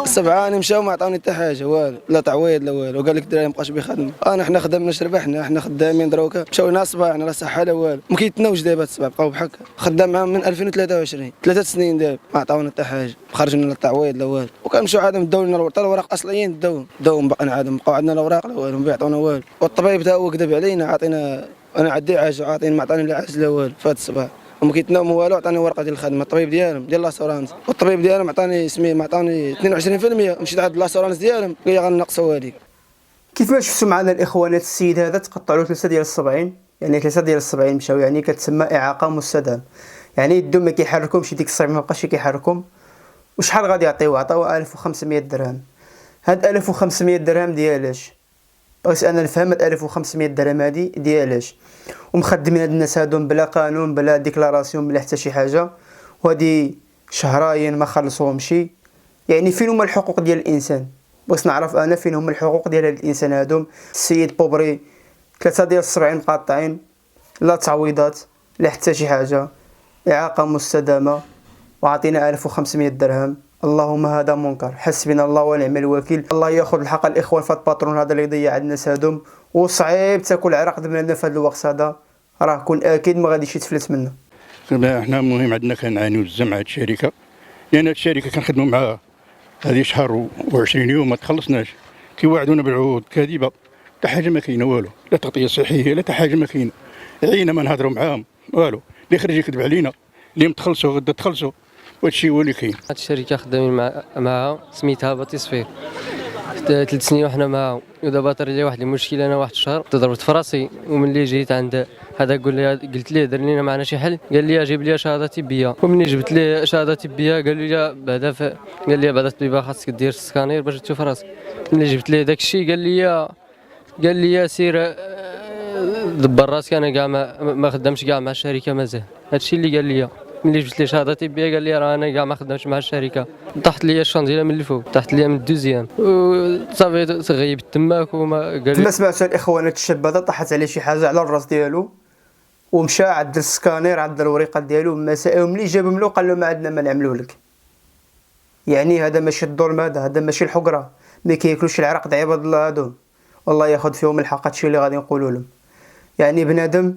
7 مشاو ما عطاوني حتى حاجه والو، لا تعويض لا والو، وقال لك الدراري ما بقاش بخدمه. حنا خدمناش ربحنا، حنا خدامين دروكا مشاو لنا صباح، حنا لا صحه لا والو، ما كيتناوش دابا الصباح بقاو بحال هكا. خدام معاهم من 2023 3 سنين دابا ما عطاونا حتى حاجه، ما خرجنا لا تعويض لا والو، وكنمشيو عاد نداو لنا حتى الوراق اصليين داو بقى عاد بقاو عندنا الاوراق لا والو، ما بيعطونا والو. والطبيب تا هو كذب علينا، عطينا انا عندي عاج عاطيني ما عطاني لا عاج لا والو فهاد الصباح، وما كيتناوموا والو. عطاني ورقه ديال الخدمه الطبيب ديالهم ديال لاسورانس، والطبيب ديالهم عطاني سميه ما عطاني 22%. مشيت عند لاسورانس ديالهم قال لي غنقصوا هذيك. كيفاش شفتوا معنا الاخوانات السيد هذا تقطع له 3 ديال الصبعين، يعني 3 ديال الصبعين مشاو، يعني كتسمى اعاقه مستدامه، يعني يدو ما كيحركهمش، ديك الصبع ما بقاش كيحركهم. وشحال غادي يعطيو؟ عطاو 1500 درهم. هاد 1500 درهم ديالاش؟ بغيت انا نفهم هاد 1500 درهم هادي ديالاش؟ ومخدمين هاد الناس هادو بلا قانون بلا ديكلاراسيون بلا حتى شي حاجه، وهادي شهراين ما خلصوهمش. يعني فين هما الحقوق ديال الانسان؟ بغيت نعرف انا فين هما الحقوق ديال هاد الانسان هادو. السيد بوبري 3 ديال الصبعين مقاطعين، لا تعويضات لا حتى شي حاجه، اعاقه مستدامه، وعطينا 1500 درهم. اللهم هذا منكر، حسبنا الله ونعم الوكيل. الله ياخذ الحق الاخوان في الباترون هذا اللي يضيع عندنا الناس هادوم، وصعيب تاكل عرق دمنا في هذا الوقت هذا، راه كون اكيد ما غاديش يتفلت منه. احنا المهم عندنا كنعانيو بزاف مع هاد الشركه، لان هاد الشركه كنخدموا معاها هذه شهر و20 يوم ما تخلصناش، كيوعدونا بالعهود كاذبه، حتى حاجه ما كاينه والو، لا تغطيه صحيه لا حتى حاجه ما كاينه. عينا ما نهضروا معاهم والو، اللي خرج يكذب علينا، اللي تخلصوا غدا تخلصوا، وهادشي هو اللي كاين. هاد الشركه خدامين معها سميتها باتي صفير 3 سنين وحنا معاهم، ودابا طرا لي واحد المشكله. انا واحد الشهر تضربت في راسي، وملي جيت عند هذا قلت ليه دير لنا معنا شي حل، قال لي جيب لي شهاده طبيه. وملي جبت ليه شهاده طبيه قال لي بعدا قال لي بعدا الطبيبه خاصك دير السكانير باش تشوف راسك. ملي جبت ليه داك الشيء قال لي سير دبر راسك. انا كاع ما خدامش كاع مع الشركه مازال، هادشي اللي قال لي. ملي جبت لي شهاده طبيه قال لي راه انا كاع ما خدامش مع الشركه. طاحت لي الشانزيله من الفوق، طاحت لي من الدوزيام، وصافي تغيبت تماك. وما قال ما سمعتوا الاخوانات الشاب هذا طاحت عليه شي حاجه على الراس ديالو، ومشى عند السكانير عند الوريقه ديالو مسائل، وملي جابهم له قال له ما عندنا ما نعملوا لك. يعني هذا ماشي الظلم، هذا ماشي الحقره، ما كياكلوش العرق د عباد الله هادو، والله ياخذ فيهم الحق. هادشي اللي غادي نقولوا لهم. يعني بنادم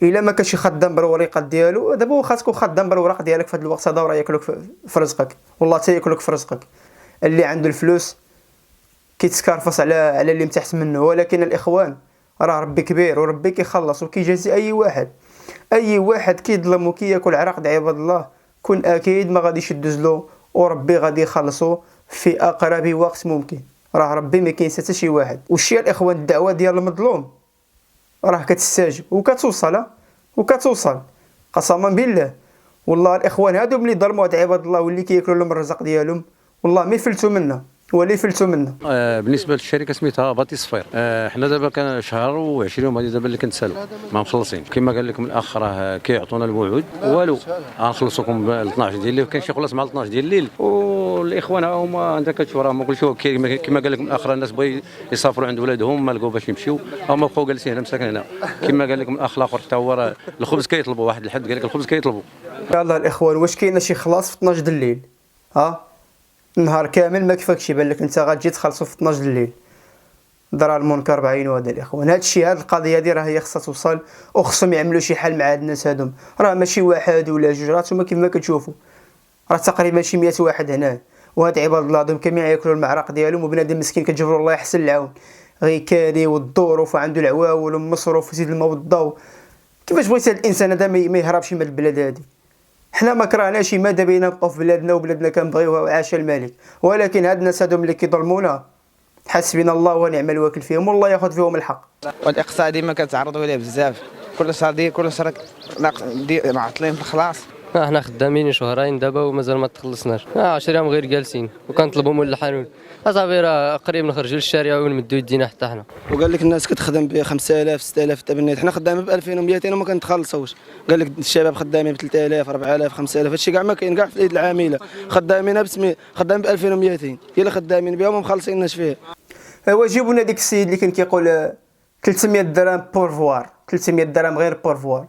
الا ما كانش خدام بالوريقات ديالو، دابا واخا تكون خدام بالورق ديالك في هذا الوقت هذا، راه ياكلوك في رزقك، والله حتى ياكلوك في رزقك. اللي عنده الفلوس كيتسكارفص على اللي من تحت منه. ولكن الاخوان راه ربي كبير، وربي كيخلص وكيجازي اي واحد كيظلم وكياكل عرق د عباد الله، كون اكيد ما غاديش يدوز له، وربي غادي يخلصو في اقرب وقت ممكن. راه ربي ما كينسى حتى شي واحد. والشي الاخوان الدعوه ديال المظلوم راه كتستجب وكتوصل قسما بالله. والله الاخوان هادو ملي ظلموا هاد عباد الله واللي كياكلوا لهم الرزق ديالهم، والله ما يفلتوا منه ولا يفلتوا منه. بالنسبه للشركه سميتها باتي صفير. حنا دابا كان شهر و20 يوم هذه دابا اللي كنتسالوا ما مخلصين. كما قال لكم الاخ راه كيعطونا الوعود والو، غنخلصوكم ب 12 ديال الليل، وكاين شي خلاص مع 12 ديال الليل. والاخوان هما عندك كتشوف راه ما كلشي كما قال لكم الاخ، الناس بغاو يسافروا عند ولادهم ما لقاو باش يمشيو، هما بقاو جالسين هنا مساكن هنا. كما قال لكم الاخ الاخر حتى هو راه الخبز كيطلبوا، واحد الحد قال لك الخبز كيطلبوا. يلاه الاخوان، واش كاين شي خلاص في 12 د الليل؟ النهار كامل ما كفاكش، يبان لك انت غتجي تخلصوا في 12 الليل. ضرر المنكر بعينه هذا الاخوان. هذا الشيء، هذه القضيه هذه راه هي خصها توصل، وخصهم يعملوا شي حل مع هاد الناس هادو. راه ماشي واحد ولا جوج، راه نتوما كيف ما كتشوفوا راه تقريبا شي 100 واحد هنا، وهاد عباد الله هادو كاملين ياكلوا المعرق ديالهم، وبنادم مسكين كتجبروا الله يحسن العون، غير كاري والظروف وعنده العواول والمصروف وزيد الماء والضوء. كيفاش بغيتي هاد الانسان هذا ما يهربش من البلاد هذه؟ حنا ما كرهناش، ماذا بينا نبقاو في بلادنا وبلادنا كنبغيوها وعاش الملك. ولكن هاد الناس هادو ملي كيظلمونا حسبنا الله ونعم الوكيل فيهم، والله ياخذ فيهم الحق. والاقتصادي ما كتعرضوا ليه بزاف، كل شهر معطلين في الخلاص. احنا خدامين شهرين دابا ومازال ما تخلصناش. 10 ايام غير جالسين وكنطلبوا من الحانوت، صافي راه قريب نخرجوا للشارع ونمدوا يدينا حتى حنا. وقال لك الناس كتخدم ب 5000 6000 تبنيت، حنا خدامين ب 2200 وما كنتخلصوش. قال لك الشباب خدامين ب 3000 4000 5000، هادشي كاع ما كاين كاع في الايد العامله. خدامين خدامين ب 2200 هي اللي خدامين بها وما مخلصيناش فيها. ايوا جيبوا لنا ديك السيد اللي كان كيقول 300 درهم بورفوار، 300 درهم غير بورفوار.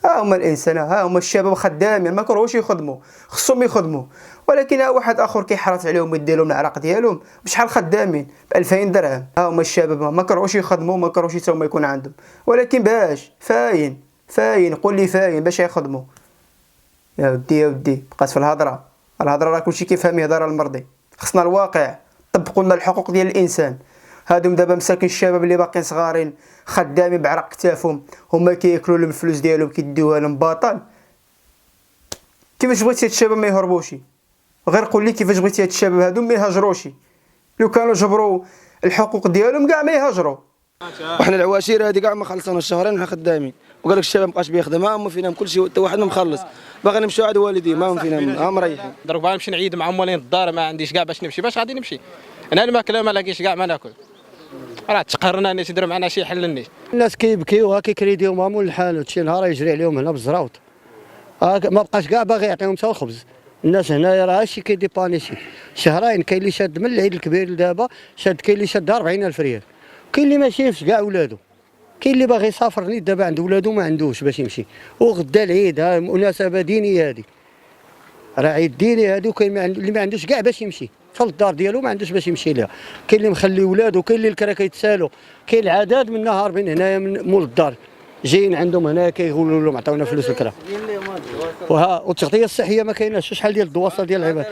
ها هما الانسان، ها هما الشباب خدامين ما كرهوش يخدموا، خصهم يخدموا، ولكن ها واحد اخر كيحرص عليهم ويدير لهم العرق ديالهم بشحال خدامين ب 2000 درهم. ها هما الشباب ما كرهوش يخدموا، ما كرهوش حتى هما يكون عندهم، ولكن باش فاين قول لي فاين باش يخدموا. يا ودي بقات في الهضره راه كلشي كيفهم يهضر المرضي، خصنا الواقع طبقوا لنا الحقوق ديال الانسان. هادوم دابا مساكن الشباب اللي باقيين صغارين خدامين بعرق كتافهم، هما كياكلوا لهم الفلوس ديالهم كيديوها لهم باطل. كيفاش بغيتي هاد الشباب ما يهربوش؟ غير قول لي كيفاش بغيتي هاد الشباب هادو ما يهاجروش؟ لو كانوا جبروا الحقوق ديالهم كاع ما يهاجروا. وحنا العواشير هذه كاع ما خلصونا الشهرين وحنا خدامين، وقال لك الشباب مابقاش بيخدم، ها هما فينا كلشي حتى واحد ما مخلص، باغي نمشيو عند والديه ما هم فينا، ها مريحين. دروك باغي نمشي نعيد مع موالين الدار ما عنديش كاع باش نمشي، باش غادي نمشي انا الماكله ما لاقيش كاع ما ناكل، راه تقهرنا الناس يديروا معنا شي حل الناس. الناس كيبكيو ها كيكريديو مامون الحانوت، شي نهار يجري عليهم هنا بالزراوط، ما بقاش كاع باغي يعطيهم حتى الخبز. الناس هنايا راه هادشي كيديباني شهرين، كاين اللي شاد من العيد الكبير لدابا شاد، كاين اللي شاد 40,000 ريال، كاين اللي ما شايفش كاع ولادو، كاين اللي باغي يسافر نيت دابا عند ولادو ما عندوش باش يمشي، وغدا العيد ها مناسبه دينيه هذه، راه عيد ديني هذا، وكاين اللي ما عندوش كاع باش يمشي في الدار ديالو ما عندوش باش يمشي لها، كاين اللي مخلي ولادو، كاين اللي الكرا كيتسالوا، كاين العداد من هاربين هنايا من مول الدار جايين عندهم هنا كيقولوا لهم عطاونا فلوس الكرا، والتغطيه الصحيه ما كايناش، شحال ديال الدواسه ديال العباد،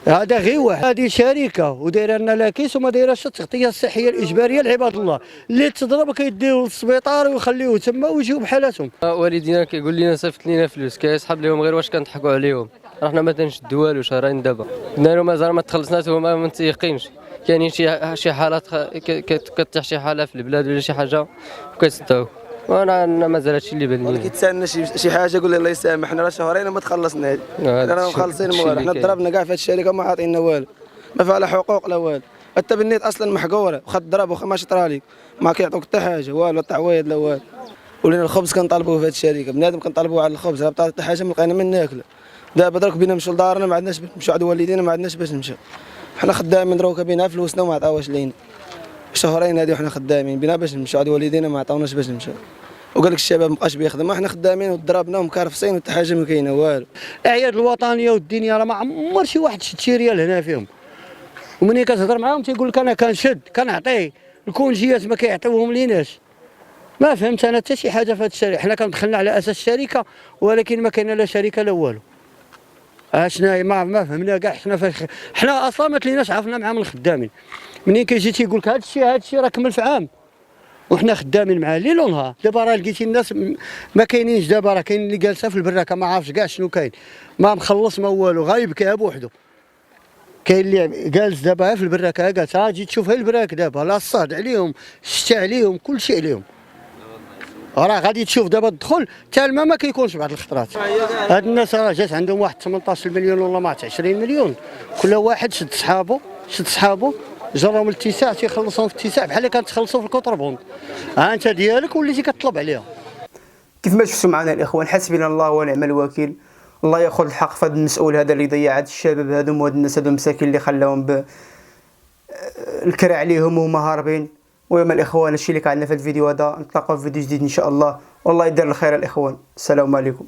هذا غير واحد، هذه شركه ودايره لنا لاكيس وما دايراش التغطيه الصحيه الاجباريه لعباد الله، اللي تضرب كيديوه للسبيطار ويخليوه تما ويجيو بحالاتهم. والدينا كيقول لنا صيفط لنا فلوس، كيسحب لهم غير واش كنضحكوا عليهم، رحنا ما تنشدوا والو شهرين دابا، قلنا لهم مازال ما تخلصناش وما متيقينش، كاينين شي حالات كتطيح شي حاله في البلاد ولا شي حاجه وكيصداو، وانا مازال هادشي اللي بان لي. كيتسالنا شي حاجه قول لي الله يسامحنا راه شهرين ما تخلصناش، رانا مخلصين والو، حنا ضربنا كاع في هاد الشركه ما عاطينا والو، ما فيها لا حقوق لا والو، حتى بالنيت اصلا محقوره وخد ضرب وخا ما شطرا ليك ما كيعطوك حتى حاجه والو، تعويض لا والو. ولينا الخبز كنطالبوه في هاد الشركه، بنادم كنطالبوه على الخبز، راه حتى حاجه ما لقينا من ناكله، دابا درك بينا نمشيو لدارنا ما عندناش، نمشيو عند والدينا ما عندناش باش نمشيو، حنا خدامين دروكا بينا فلوسنا وما عطاوهاش لينا، شهرين هادي وحنا خدامين بينا باش نمشيو عند والدينا ما عطاوناش باش نمشيو، وقال لك الشباب مابقاش بيخدم، حنا خدامين وضربنا ومكرفسين وحتى حاجه ما كاينه والو. الاعياد الوطنيه والدينيه راه ما عمر شي واحد شد شي ريال هنا فيهم، ومنين كتهضر معاهم تيقول لك انا كنشد كنعطي، الكونجيات ما كيعطيوهم ليناش. ما فهمت انا حتى شي حاجه في هذا الشركه، حنا كندخلنا على اساس الشركه ولكن ما كاينه لا شركه لا والو. اشنا ما فهمنا كاع حنا اصلا ما تليناش عرفنا معاه من الخدامين، منين كيجي تيقول لك هذا الشيء راه كمل في عام وحنا خدامين معاه ليل ونهار. دابا راه لقيتي الناس ما كاينينش، دابا راه كاين اللي جالسه في البراكه ما عارفش كاع شنو كاين، ما مخلص ما والو، غايب كيها بوحدو. كاين اللي جالس دابا في البراكه جالس تجي تشوف هاي البراك دابا لا الصهد عليهم الشتا عليهم كل شيء عليهم، راه غادي تشوف دابا الدخول حتى الماء ما كيكونش بعض الخطرات. هاد الناس راه جات عندهم واحد 18 مليون ولا ما عرفت 20 مليون، كل واحد شد صحابو جراهم الاتساع تيخلصهم في الاتساع بحال اللي كتخلصوا في الكونتربوند، ها انت ديالك وليتي كتطلب عليها. كيف ما شفتوا معنا الاخوان، حسبنا الله ونعم الوكيل، الله ياخذ الحق في هذا المسؤول هذا اللي ضيع هاد الشباب هذوم وهاد الناس هذو مساكين اللي خلاهم الكرا عليهم وهما هاربين. ويوم الاخوان هادشي اللي كان عندنا في الفيديو هذا، نتلاقاو في فيديو جديد ان شاء الله، والله يدير الخير الاخوان، السلام عليكم.